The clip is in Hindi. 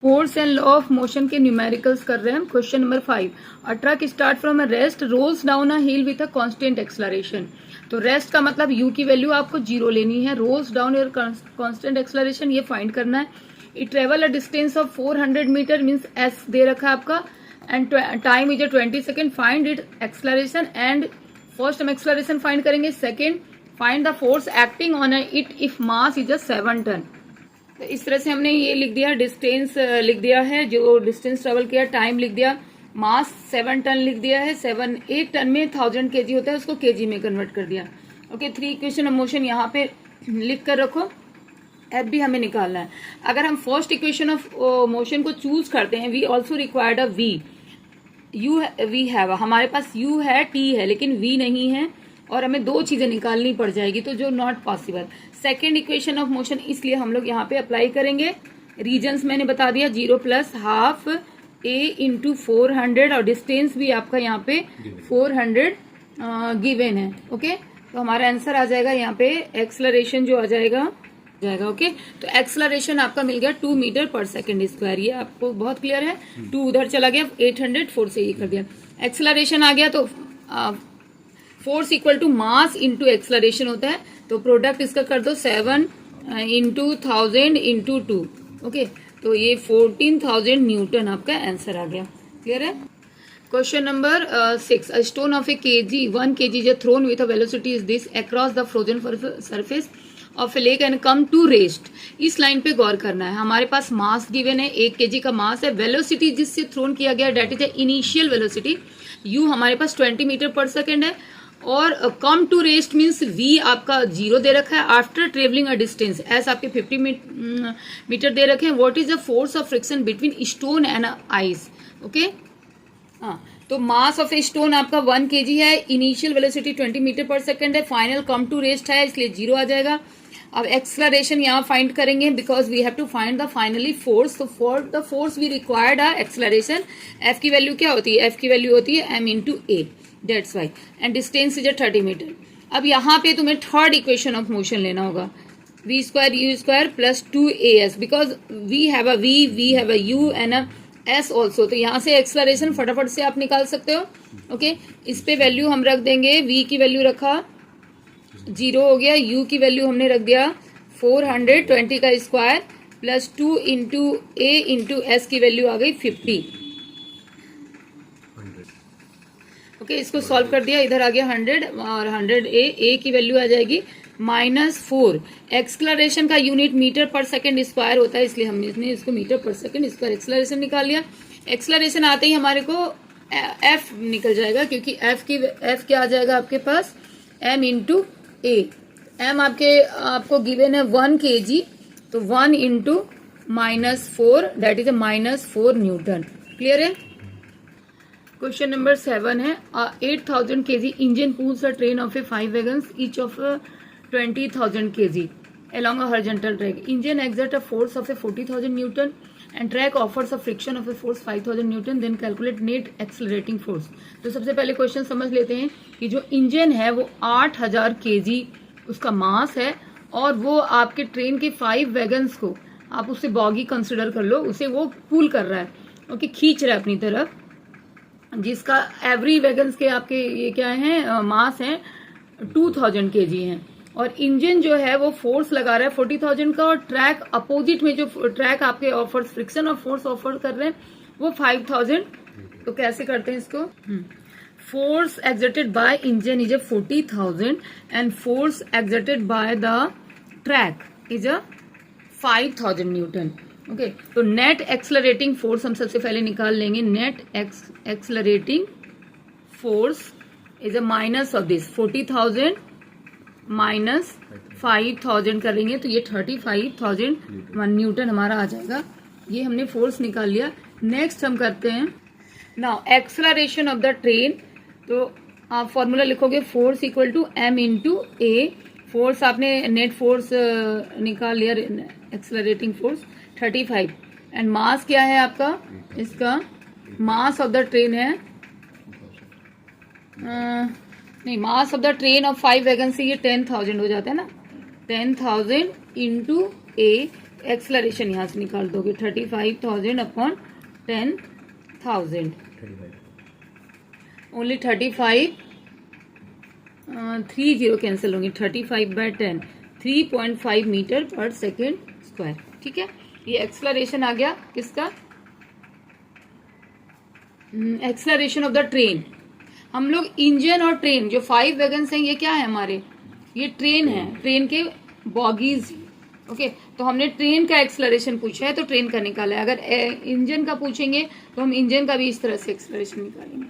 Force and law of motion के न्यूमेरिकल्स कर रहे हैं हम। Question number 5, a truck start from a rest rolls down a hill with a constant acceleration. तो रेस्ट का मतलब यू की वैल्यू आपको 0 लेनी है, rolls down your constant acceleration ये फाइंड करना है। It travel a distance of 400 metre means s दे रखा है आपका, and time is 20 second. Find it acceleration and first हम एक्सलरेशन फाइंड करेंगे, second find the force acting on it if mass is 7 ton. तो इस तरह से हमने ये लिख दिया, डिस्टेंस लिख दिया है, जो डिस्टेंस ट्रेवल किया, टाइम लिख दिया, मास 7 टन लिख दिया है। 7 एक टन में 1000 केजी होता है, उसको केजी में कन्वर्ट कर दिया। ओके, 3 इक्वेशन ऑफ मोशन यहाँ पे लिख कर रखो। एफ भी हमें निकालना है। अगर हम फर्स्ट इक्वेशन ऑफ मोशन को चूज करते हैं, we also required a v, u we have, हमारे पास यू है, टी है, लेकिन वी नहीं है, और हमें 2 चीजें निकालनी पड़ जाएगी, तो जो not possible. Second equation of motion इसलिए हम लोग यहाँ पे अप्लाई करेंगे। रीजन्स मैंने बता दिया, 0 प्लस हाफ ए इंटू 400, और डिस्टेंस भी आपका यहाँ पे 400 गिवन है। ओके, तो हमारा आंसर आ जाएगा यहाँ पे एक्सलरेशन जो आ जाएगा। ओके, तो एक्सलरेशन आपका मिल गया 2 मीटर पर सेकेंड स्क्वायर। ये आपको बहुत क्लियर है। 2 उधर चला गया, 800 4 से ये कर दिया, एक्सलरेशन आ गया। तो force equal to mass into acceleration होता है, तो प्रोडक्ट इसका कर दो 7 इंटू 1000 इंटू 2। ओके, तो ये 14,000 न्यूटन आपका आंसर आ गया। क्लियर है। Question number 6, a stone of A KG 1 kg is thrown with a velocity is this across the frozen surface of a lake and come to rest. इस लाइन पे गौर करना है। हमारे पास मास गिवन है, 1 kg का मास है, वेलोसिटी जिससे थ्रोन किया गया that is initial velocity, u हमारे पास 20 मीटर पर सेकेंड है, और come to rest means v आपका 0 दे रखा है, after travelling a distance s आपके 50 मीटर दे रखे हैं। What is the force of friction between stone and ice. Okay, हाँ, तो मास ऑफ ए स्टोन आपका 1 kg है, इनिशियल वेलोसिटी 20 मीटर पर सेकेंड है, फाइनल कम टू रेस्ट है, इसलिए 0 आ जाएगा। अब एक्सलरेशन यहाँ फाइंड करेंगे, because we have to find the finally force. तो for the force we required a acceleration. F की वैल्यू क्या होती है, एफ की वैल्यू होती है m into a, that's why, and distance is 30 metre. अब यहाँ पे तुम्हें थर्ड इक्वेशन ऑफ मोशन लेना होगा, v square u square plus 2as, because we have a we have a u and a s also. तो यहाँ से एक्सलरेशन फटाफट से आप निकाल सकते हो। ओके, इस पे वैल्यू हम रख देंगे, वी की वैल्यू रखा 0 हो गया, u की वैल्यू हमने रख दिया 420 का स्क्वायर प्लस 2 इंटू ए इंटू एस की वैल्यू आ गई 50। ओके, इसको सॉल्व कर दिया, इधर आ गया 100 और 100 ए की वैल्यू आ जाएगी -4। एक्सलरेशन का यूनिट मीटर पर सेकेंड स्क्वायर होता है, इसलिए हमने इसको मीटर पर सेकेंड स्क्वायर एक्सलरेशन निकाल लिया। एक्सलरेशन आते ही हमारे को एफ निकल जाएगा, क्योंकि एफ क्या आ जाएगा आपके पास, एम इंटू ए। एम आपको गिवन है 1 kg, तो 1 into -4 that is -4 Newton. Clear है। क्वेश्चन नंबर 7 है, 8000 kg engine pools a train of A 5 wagons each of 20,000 kg along a horizontal track. Engine exert a force of a 40,000 Newton and track offers a friction of a force 5,000 Newton. Then calculate net accelerating force. तो सबसे पहले क्वेश्चन समझ लेते हैं कि जो इंजन है वो 8000 kg उसका मास है, और वो आपके ट्रेन के 5 वैगन्स को आप उससे बॉगी कंसिडर कर लो, उसे वो पुल कर रहा है, ओके, खींच रहा है अपनी तरफ, जिसका एवरी वैगन्स के आपके ये क्या है, मास है 2000 kg है, और इंजन जो है वो फोर्स लगा रहा है 40,000 का, और ट्रैक अपोजिट में जो ट्रैक आपके ऑफर्स फ्रिक्शन और फोर्स ऑफर कर रहे हैं वो 5,000। तो कैसे करते हैं इसको, force exerted by engine is 40,000 and force exerted by the track is 5,000 Newton. Okay, तो नेट एक्सलरेटिंग फोर्स हम सबसे पहले निकाल लेंगे। Net accelerating force is minus of this 40,000 minus 5,000 करेंगे, तो ये 35,000 न्यूटन हमारा आ जाएगा। ये हमने फोर्स निकाल लिया। नेक्स्ट हम करते हैं now acceleration of the train. तो आप फॉर्मूला लिखोगे, force equal to m into a. Force आपने नेट फोर्स निकाल लिया, एक्सलरेटिंग फोर्स 35, एंड मास क्या है आपका, इसका मास ऑफ द ट्रेन है नहीं, mass of the train of 5 wagon से ये 10,000 हो जाता है ना, 10,000 इंटू ए एक्सलरेशन यहाँ से निकाल दोगे 35,000 अपॉन 10,000 ओनली 35 30 कैंसिल होंगे 35/10 3.5 मीटर पर सेकेंड स्क्वायर। ठीक है, ये एक्सलरेशन आ गया किसका, एक्सलरेशन ऑफ द ट्रेन। हम लोग इंजन और ट्रेन जो 5 वैगन्स हैं ये क्या है हमारे, ये ट्रेन है, ट्रेन के बॉगीज। ओके, तो हमने ट्रेन का एक्सलरेशन पूछा है तो ट्रेन का निकाला है। अगर इंजन का पूछेंगे तो हम इंजन का भी इस तरह से एक्सलरेशन निकालेंगे।